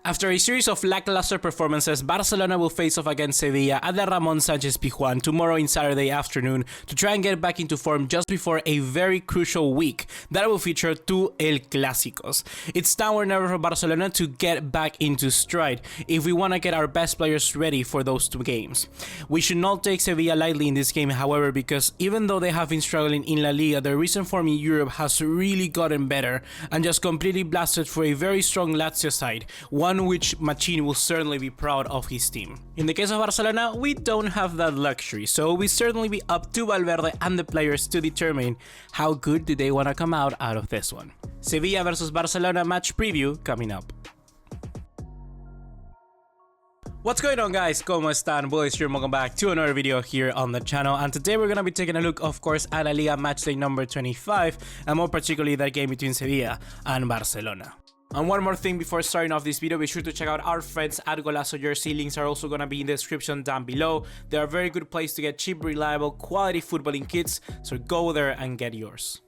After a series of lackluster performances, Barcelona will face off against Sevilla at the Ramon Sánchez Pizjuán tomorrow in Saturday afternoon to try and get back into form just before a very crucial week that will feature two El Clásicos. It's now or never for Barcelona to get back into stride if we want to get our best players ready for those two games. We should not take Sevilla lightly in this game, however, because even though they have been struggling in La Liga, their recent form in Europe has really gotten better and just completely blasted for a very strong Lazio side, one which Machín will certainly be proud of his team. In the case of Barcelona, we don't have that luxury, so we certainly be up to Valverde and the players to determine how good do they want to come out of this one. Sevilla versus Barcelona match preview coming up. What's going on, guys? ¿Cómo están? Boys here, welcome back to another video here on the channel, and today we're going to be taking a look, of course, at La Liga Matchday number 25, and more particularly that game between Sevilla and Barcelona. And one more thing before starting off this video, be sure to check out our friends at Golazo Jersey. Links are also going to be in the description down below. They are a very good place to get cheap, reliable, quality footballing kits, so go there and get yours.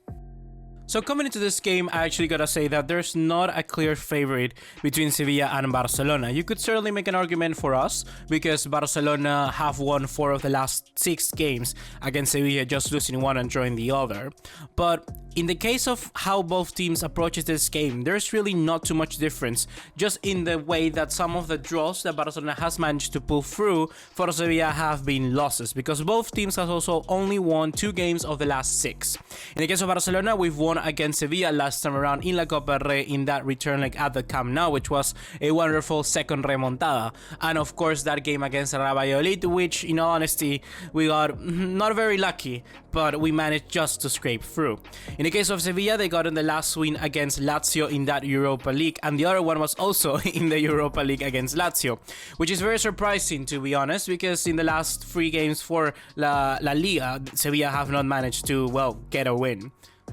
So coming into this game, I actually gotta say that there's not a clear favorite between Sevilla and Barcelona. You could certainly make an argument for us because Barcelona have won 4 of the last 6 games against Sevilla, just losing one and drawing the other. But in the case of how both teams approach this game, there's really not too much difference, just in the way that some of the draws that Barcelona has managed to pull through for Sevilla have been losses, because both teams have also only won 2 games of the last 6. In the case of Barcelona, we've won against Sevilla last time around in La Copa del Rey in that return leg at the Camp Nou, which was a wonderful second remontada. And of course that game against Real Madrid, which in all honesty we got not very lucky, but we managed just to scrape through. In the case of Sevilla, they got in the last win against Lazio in that Europa League, and the other one was also in the Europa League against Lazio, which is very surprising, to be honest, because in the last 3 games for La Liga, Sevilla have not managed to, well, get a win.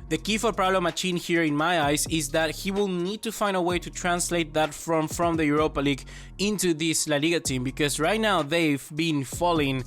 The key for Pablo Machín here in my eyes is that he will need to find a way to translate that from the Europa League into this La Liga team, because right now they've been falling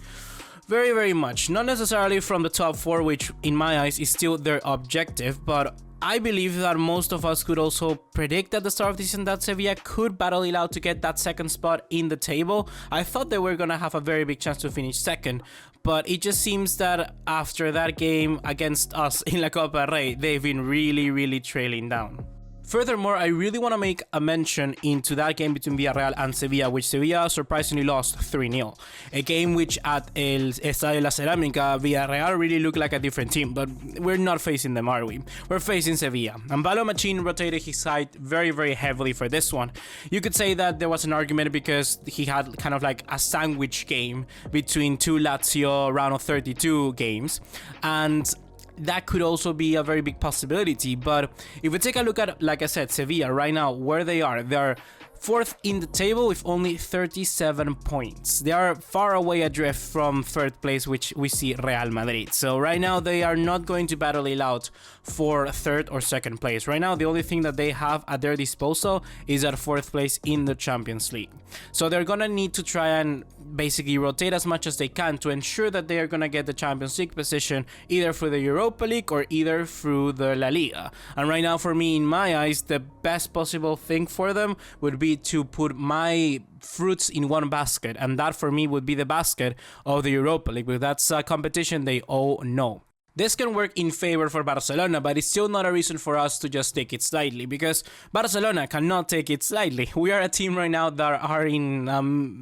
very much. Not necessarily from the top 4, which in my eyes is still their objective, but I believe that most of us could also predict at the start of the season that Sevilla could battle it out to get that second spot in the table. I thought they were going to have a very big chance to finish second, but it just seems that after that game against us in La Copa del Rey, they've been really trailing down. Furthermore, I really want to make a mention into that game between Villarreal and Sevilla, which Sevilla surprisingly lost 3-0. A game which at El Estadio La Cerámica, Villarreal really looked like a different team, but we're not facing them, are we? We're facing Sevilla. And Pablo Machín rotated his side very heavily for this one. You could say that there was an argument because he had kind of like a sandwich game between 2 Lazio round of 32 games, and that could also be a very big possibility. But if we take a look at, like I said, Sevilla right now, where they are 4th in the table with only 37 points. They are far away adrift from 3rd place, which we see Real Madrid. So right now they are not going to battle it out for 3rd or 2nd place. Right now the only thing that they have at their disposal is at 4th place in the Champions League. So they're gonna need to try and basically rotate as much as they can to ensure that they are gonna get the Champions League position either through the Europa League or either through the La Liga. And right now, for me, in my eyes, the best possible thing for them would be to put my fruits in one basket, and that for me would be the basket of the Europa League, because that's a competition they all know. This can work in favor for Barcelona, but it's still not a reason for us to just take it slightly, because Barcelona cannot take it slightly. We are a team right now that are in,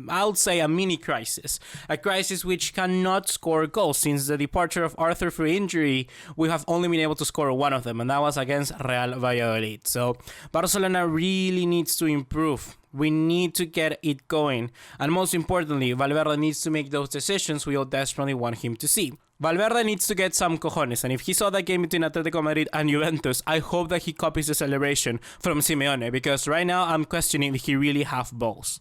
I'll say, a mini crisis. A crisis which cannot score goals. Since the departure of Arthur through injury, we have only been able to score one of them, and that was against Real Valladolid. So Barcelona really needs to improve. We need to get it going. And most importantly, Valverde needs to make those decisions we all desperately want him to see. Valverde needs to get some cojones, and if he saw that game between Atletico Madrid and Juventus, I hope that he copies the celebration from Simeone, because right now I'm questioning if he really have balls.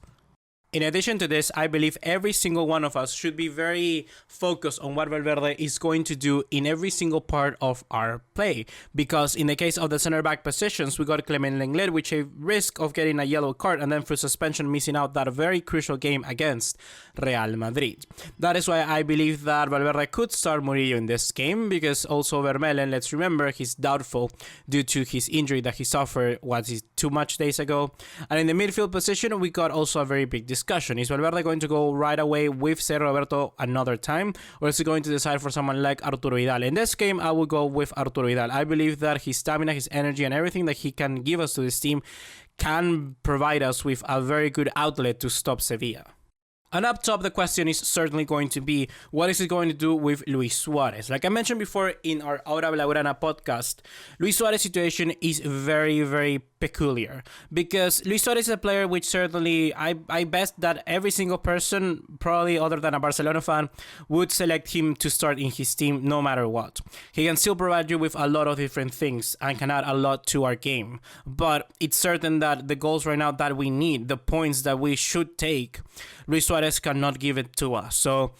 In addition to this, I believe every single one of us should be very focused on what Valverde is going to do in every single part of our play. Because in the case of the center back positions, we got Clement Lenglet, with a risk of getting a yellow card and then through suspension missing out that very crucial game against Real Madrid. That is why I believe that Valverde could start Murillo in this game, because also Vermeulen, let's remember, he's doubtful due to his injury that he suffered 2 match days ago. And in the midfield position, we got also a very big discussion. Is Valverde going to go right away with Sergio Roberto another time, or is he going to decide for someone like Arturo Vidal? In this game, I will go with Arturo Vidal. I believe that his stamina, his energy, and everything that he can give us to this team can provide us with a very good outlet to stop Sevilla. And up top, the question is certainly going to be, what is it going to do with Luis Suarez? Like I mentioned before in our Aura Blaugrana podcast, Luis Suarez's situation is very, very peculiar, because Luis Suarez is a player which certainly, I bet that every single person, probably other than a Barcelona fan, would select him to start in his team no matter what. He can still provide you with a lot of different things and can add a lot to our game. But it's certain that the goals right now that we need, the points that we should take, Luis Suarez cannot give it to us. So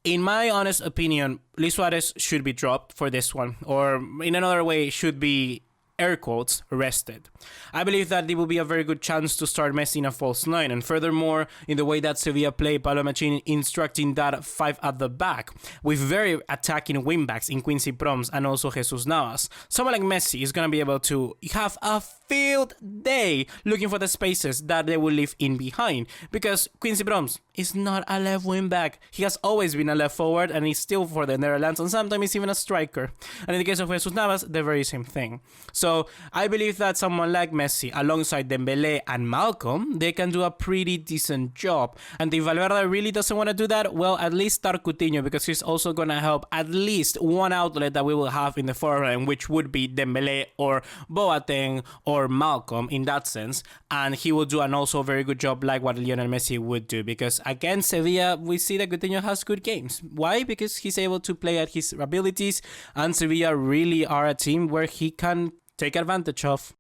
in my honest opinion, Luis Suarez should be dropped for this one, or in another way, should be, air quotes, rested. I believe that it will be a very good chance to start Messi in a false nine, and furthermore, in the way that Sevilla play, Pablo Machín instructing that 5 at the back, with very attacking wingbacks in Quincy Promes and also Jesus Navas. Someone like Messi is going to be able to have a field day looking for the spaces that they will leave in behind, because Quincy Promes is not a left wingback. He has always been a left forward, and he's still for the Netherlands, and sometimes he's even a striker. And in the case of Jesus Navas, the very same thing. So I believe that someone like Messi, alongside Dembélé and Malcolm, they can do a pretty decent job. And if Valverde really doesn't want to do that, well, at least start Coutinho, because he's also going to help at least one outlet that we will have in the forehand, which would be Dembélé or Boateng or Malcolm in that sense. And he will do an also very good job like what Lionel Messi would do, because against Sevilla, we see that Coutinho has good games. Why? Because he's able to play at his abilities, and Sevilla really are a team where he can take advantage of.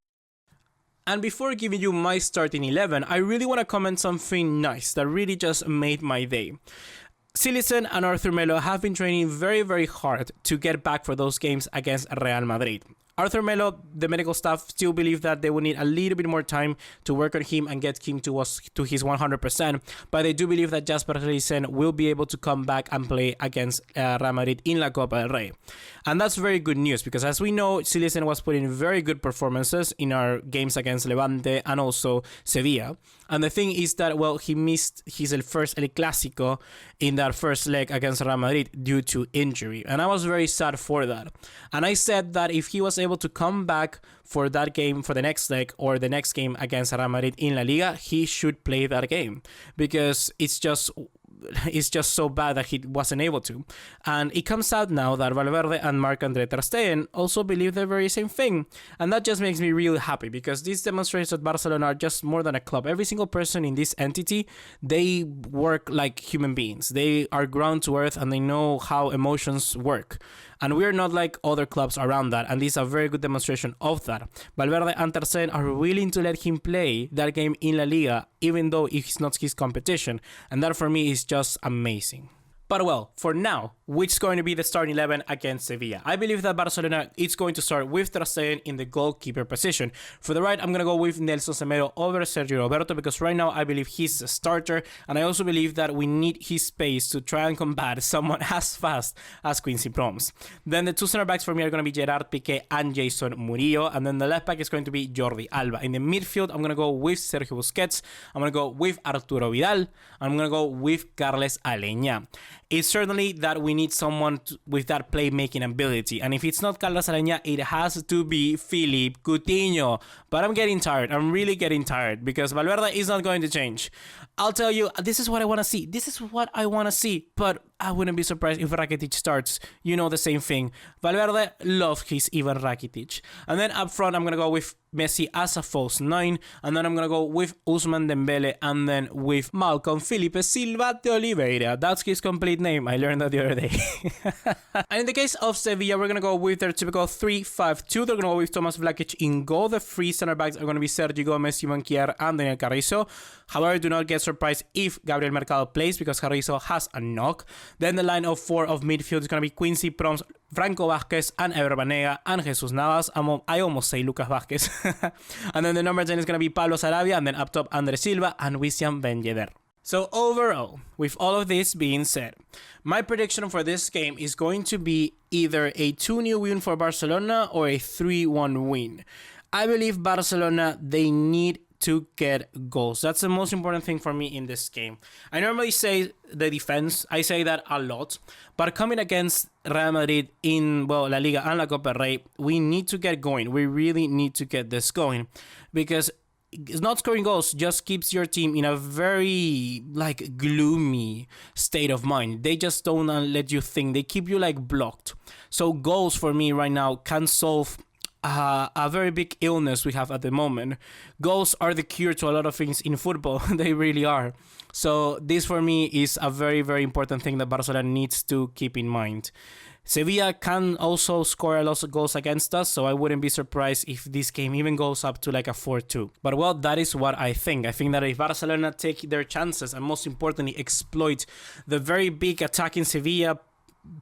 And before giving you my starting 11, I really want to comment something nice that really just made my day. Silicen and Arthur Melo have been training very, very hard to get back for those games against Real Madrid. Arthur Melo, the medical staff, still believe that they will need a little bit more time to work on him and get him to his 100%, but they do believe that Jasper Silicen will be able to come back and play against Real Madrid in La Copa del Rey. And that's very good news, because as we know, Silicen was putting very good performances in our games against Levante and also Sevilla. And the thing is that, well, he missed his first El Clásico in that first leg against Real Madrid due to injury. And I was very sad for that. And I said that if he was able to come back for that game, for the next leg or the next game against Real Madrid in La Liga, he should play that game, because it's just so bad that he wasn't able to. And it comes out now that Valverde and Marc-André ter Stegen also believe the very same thing. And that just makes me really happy, because this demonstrates that Barcelona are just more than a club. Every single person in this entity, they work like human beings. They are ground to earth, and they know how emotions work. And we're not like other clubs around that, and this is a very good demonstration of that. Valverde and ter Stegen are willing to let him play that game in La Liga, even though it's not his competition, and that for me is just amazing. But well, for now, which is going to be the starting 11 against Sevilla? I believe that Barcelona is going to start with ter Stegen in the goalkeeper position. For the right, I'm going to go with Nelson Semedo over Sergio Roberto, because right now I believe he's a starter, and I also believe that we need his space to try and combat someone as fast as Quincy Promes. Then the two center backs for me are going to be Gerard Piqué and Jason Murillo, and then the left back is going to be Jordi Alba. In the midfield, I'm going to go with Sergio Busquets, I'm going to go with Arturo Vidal, I'm going to go with Carles Aleñá. It's certainly that we need someone with that playmaking ability. And if it's not Carles Aleñá, it has to be Philippe Coutinho. But I'm getting tired. I'm really getting tired, because Valverde is not going to change. I'll tell you, this is what I want to see. This is what I want to see. But I wouldn't be surprised if Rakitic starts. You know the same thing. Valverde loves his Ivan Rakitic. And then up front, I'm going to go with Messi as a false 9. And then I'm going to go with Ousmane Dembele and then with Malcolm Felipe Silva de Oliveira. That's his complete name. I learned that the other day. And in the case of Sevilla, we're going to go with their typical 3-5-2. They're going to go with Thomas Vlakic in goal. The three center backs are going to be Sergio Gomez, Simon Kjaer, and Daniel Carrizo. However, do not get surprised if Gabriel Mercado plays because Carrizo has a knock. Then the line of 4 of midfield is going to be Quincy Promes, Franco Vázquez, and Ever Banega, and Jesus Navas. I almost say Lucas Vázquez. And then the number 10 is going to be Pablo Sarabia, and then up top, Andre Silva and Wissam Ben Yedder. So overall, with all of this being said, my prediction for this game is going to be either a 2-0 win for Barcelona or a 3-1 win. I believe Barcelona, they need to get goals. That's the most important thing for me in this game. I normally say the defense. I say that a lot. But coming against Real Madrid in, well, La Liga and La Copa del Rey, we need to get going. We really need to get this going. Because not scoring goals just keeps your team in a very, like, gloomy state of mind. They just don't let you think. They keep you, like, blocked. So goals for me right now can solve a very big illness we have at the moment. Goals are the cure to a lot of things in football. They really are. So this for me is a very, very important thing that Barcelona needs to keep in mind. Sevilla can also score a lot of goals against us, so I wouldn't be surprised if this game even goes up to like a 4-2. But well, that is what I think. I think that if Barcelona take their chances and most importantly exploit the very big attacking Sevilla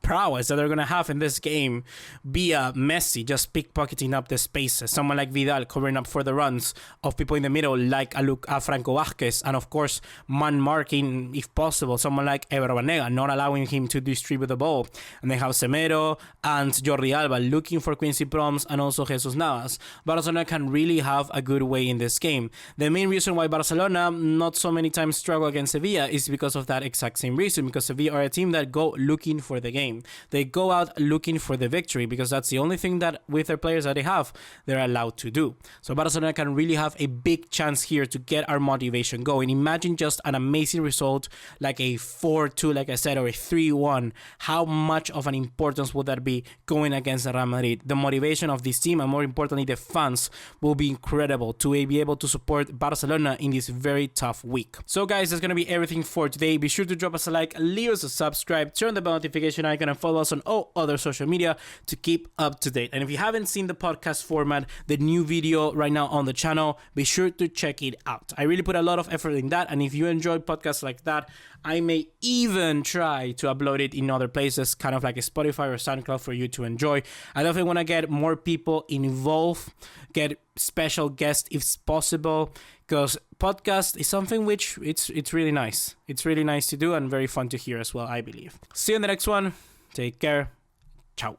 prowess that they're going to have in this game via Messi just pickpocketing up the spaces, someone like Vidal covering up for the runs of people in the middle like Franco Vázquez, and of course man marking if possible, someone like Ever Banega, not allowing him to distribute the ball. And they have Semedo and Jordi Alba looking for Quincy Promes and also Jesus Navas. Barcelona can really have a good way in this game. The main reason why Barcelona not so many times struggle against Sevilla is because of that exact same reason, because Sevilla are a team that go looking for the game. They go out looking for the victory because that's the only thing that with their players that they have, they're allowed to do. So Barcelona can really have a big chance here to get our motivation going. Imagine just an amazing result like a 4-2, like I said, or a 3-1. How much of an importance would that be going against Real Madrid? The motivation of this team and more importantly the fans will be incredible to be able to support Barcelona in this very tough week. So guys, that's going to be everything for today. Be sure to drop us a like, leave us a subscribe, turn the bell notification icon and follow us on all other social media to keep up to date. And if you haven't seen the podcast format, the new video right now on the channel, be sure to check it out. I really put a lot of effort in that, and if you enjoy podcasts like that, I may even try to upload it in other places, kind of like a Spotify or SoundCloud for you to enjoy. I definitely want to get more people involved, get special guests if possible, because podcast is something which it's really nice. It's really nice to do and very fun to hear as well, I believe. See you in the next one. Take care. Ciao.